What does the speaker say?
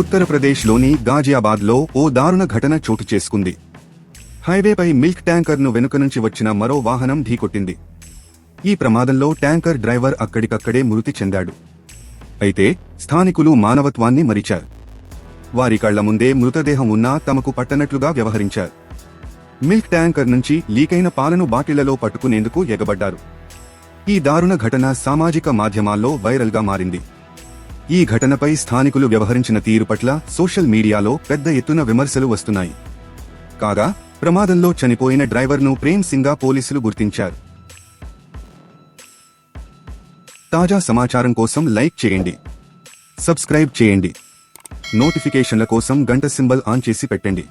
ఉత్తరప్రదేశ్లోని గాజియాబాద్లో ఓ దారుణ ఘటన చోటు చేసుకుంది. హైవేపై మిల్క్ ట్యాంకర్ను వెనుక నుంచి వచ్చిన మరో వాహనం ఢీకొట్టింది. ఈ ప్రమాదంలో ట్యాంకర్ డ్రైవర్ అక్కడికక్కడే మృతి చెందాడు. అయితే స్థానికులు మానవత్వాన్ని మరిచారు. వారి కళ్ల ముందే మృతదేహం ఉన్నా తమకు పట్టనట్లుగా వ్యవహరించారు. మిల్క్ ట్యాంకర్ నుంచి లీకైన పాలను బాటిళ్లలో పట్టుకునేందుకు ఎగబడ్డారు. ఈ దారుణ ఘటన సామాజిక మాధ్యమాల్లో వైరల్గా మారింది. ఈ ఘటనపై స్థానికులు వ్యవహరించిన తీరు పట్ల సోషల్ మీడియాలో పెద్ద ఎత్తున విమర్శలు వస్తున్నాయి. కాగా ప్రమాదంలో చనిపోయిన డ్రైవర్ను ప్రేమ్ సింగ్గా పోలీసులు గుర్తించారు. తాజా సమాచారం కోసం లైక్ చేయండి, సబ్స్క్రైబ్ చేయండి, నోటిఫికేషన్ల కోసం గంట సింబల్ ఆన్ చేసి పెట్టండి.